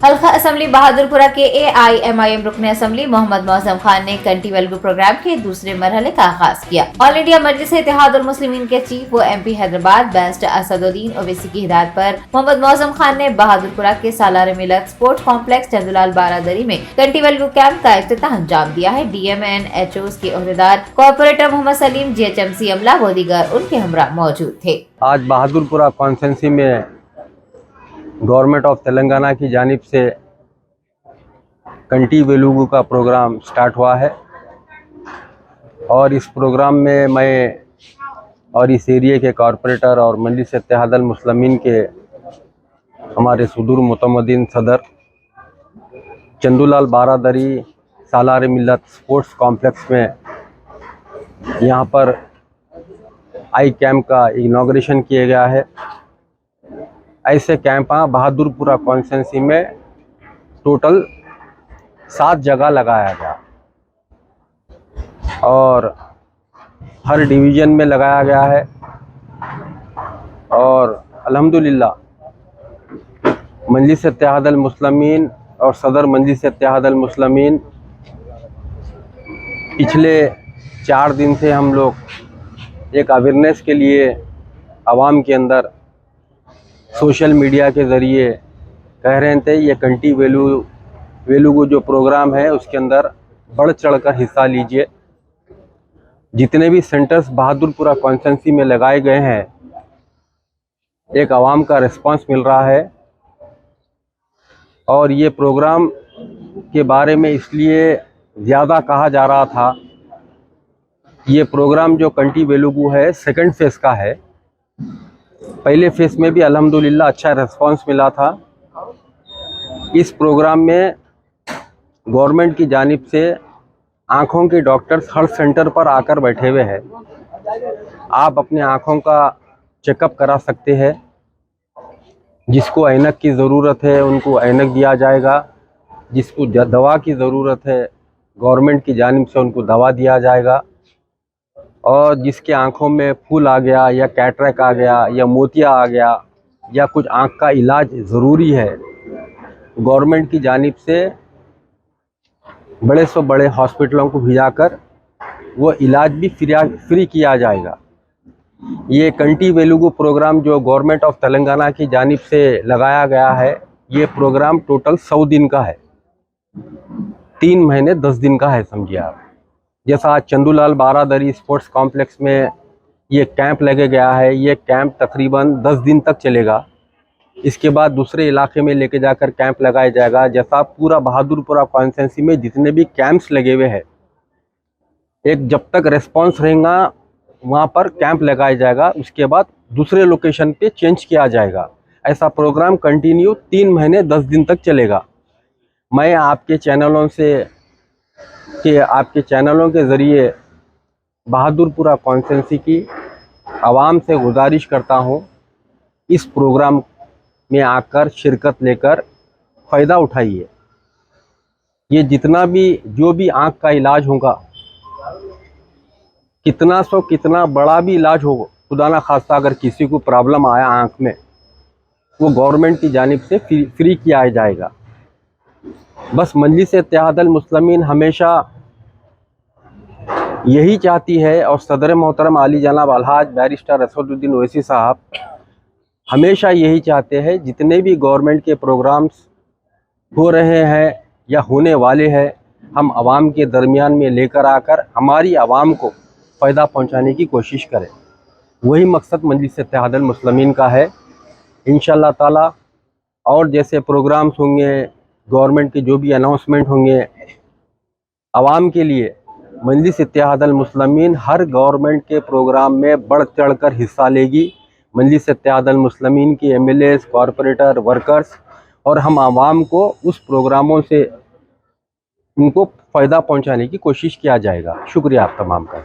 हल्का असम्बली बहादुरपुरा के AIMIM रुकन असम्बली मोहम्मद मौसम खान ने कंटी वेलगू प्रोग्राम के दूसरे मरहले का आगाज किया। ऑल इंडिया मजलिस इत्तेहादुल मुस्लिमीन के चीफ व MP हैदराबाद बैरिस्टर असदुद्दीन ओवैसी की हिदायत पर मोहम्मद मौसम खान ने बहादुरपुरा के सालार मिलत स्पोर्ट्स कॉम्प्लेक्स चंदूलाल बारादरी में कंटी वेलगू कैंप का इफ्तिताह अंजाम दिया है। DM and HOs के ओहदेदार कॉर्पोरेटर मोहम्मद सलीम, GHMC अमला व दीगर उनके हमरा मौजूद थे। आज बहादुरपुरा कॉन्स्टिट्यूंसी में गवर्नमेंट ऑफ तेलंगाना की जानिब से कंटी वेलुगू का प्रोग्राम स्टार्ट हुआ है और इस प्रोग्राम में मैं और इस एरिया के कॉरपोरेटर और मजलिस इत्तेहादुल मुस्लिमीन के हमारे सुदूर मुतमद्दिन सदर चंदूलाल बारादरी सालार मिल्लत स्पोर्ट्स कॉम्प्लेक्स में यहाँ पर आई कैंप का इनॉग्रेशन किया गया है। ऐसे कैंप बहादुरपुरा कॉन्स्टिट्यूंसी में टोटल 7 जगह लगाया गया और हर डिवीज़न में लगाया गया है और अल्हम्दुलिल्लाह मजलिस इत्तेहादुल मुस्लिमीन और सदर मजलिस इत्तेहादुल मुस्लिमीन पिछले 4 दिन से हम लोग एक अवेयरनेस के लिए आवाम के अंदर सोशल मीडिया के ज़रिए कह रहे थे ये कंटी वेलुगू जो प्रोग्राम है उसके अंदर बढ़ चढ़कर हिस्सा लीजिए। जितने भी सेंटर्स बहादुरपुरा कॉन्स्टिट्यूंसी में लगाए गए हैं एक आवाम का रिस्पांस मिल रहा है और ये प्रोग्राम के बारे में इसलिए ज़्यादा कहा जा रहा था। ये प्रोग्राम जो कंटी वेलुगू है सेकंड फेज़ का है। पहले फेज़ में भी अल्हम्दुलिल्लाह अच्छा रिस्पांस मिला था। इस प्रोग्राम में गवर्नमेंट की जानिब से आँखों के डॉक्टर्स हर सेंटर पर आकर बैठे हुए हैं। आप अपने आँखों का चेकअप करा सकते हैं। जिसको ऐनक की ज़रूरत है उनको ऐनक दिया जाएगा। जिसको दवा की ज़रूरत है गवर्नमेंट की जानिब से उनको दवा दिया जाएगा। और जिसके आँखों में फूल आ गया या कैटरेक्ट आ गया या मोतिया आ गया या कुछ आँख का इलाज ज़रूरी है गवर्नमेंट की जानिब से बड़े से बड़े हॉस्पिटलों को भिजाकर वो इलाज भी फ्री किया जाएगा। ये कंटी वेलुगू प्रोग्राम जो गवर्नमेंट ऑफ तेलंगाना की जानिब से लगाया गया है ये प्रोग्राम टोटल 100 दिन का है। 3 महीने 10 दिन का है समझिए आप। जैसा आज चंदूलाल बारादरी स्पोर्ट्स कॉम्प्लेक्स में ये कैंप लगे गया है, ये कैंप तकरीबन 10 दिन तक चलेगा। इसके बाद दूसरे इलाके में लेके जाकर कैंप लगाया जाएगा। जैसा पूरा बहादुरपुरा कॉन्स्टिट्यूंसी में जितने भी कैंप्स लगे हुए हैं एक जब तक रिस्पांस रहेगा वहाँ पर कैंप लगाया जाएगा। उसके बाद दूसरे लोकेशन पे चेंज किया जाएगा। ऐसा प्रोग्राम कंटिन्यू 3 महीने 10 दिन तक चलेगा। मैं आपके चैनलों के ज़रिए बहादुरपुरा कॉन्स्टिट्यूंसी की आवाम से गुजारिश करता हूँ इस प्रोग्राम में आकर शिरकत लेकर फ़ायदा उठाइए। ये जितना भी जो भी आँख का इलाज होगा कितना बड़ा भी इलाज हो खुदा ना खास्ता अगर किसी को प्रॉब्लम आया आँख में वो गवर्नमेंट की जानिब से फ्री किया जाएगा। बस मजलिस इत्तेहादुल मुस्लिमीन हमेशा यही चाहती है और सदर मोहतरम आली जनाब अलहाज बैरिस्टर असदुद्दीन ओवैसी साहब हमेशा यही चाहते हैं जितने भी गवर्नमेंट के प्रोग्राम्स हो रहे हैं या होने वाले हैं हम आवाम के दरमियान में लेकर आकर हमारी आवाम को फ़ायदा पहुंचाने की कोशिश करें। वही मकसद मजलिस इत्तेहादुल मुस्लिमीन का है। इंशाअल्लाह ताला और जैसे प्रोग्राम्स होंगे गवर्नमेंट के जो भी अनाउंसमेंट होंगे आवाम के लिए मजलिस इत्तेहादुल मुस्लिमीन हर गवर्नमेंट के प्रोग्राम में बढ़ चढ़कर हिस्सा लेगी। मजलिस इत्तेहादुल मुस्लिमीन की MLAs, कॉरपोरेटर, वर्कर्स और हम आवाम को उस प्रोग्रामों से उनको फ़ायदा पहुंचाने की कोशिश किया जाएगा। शुक्रिया आप तमाम का।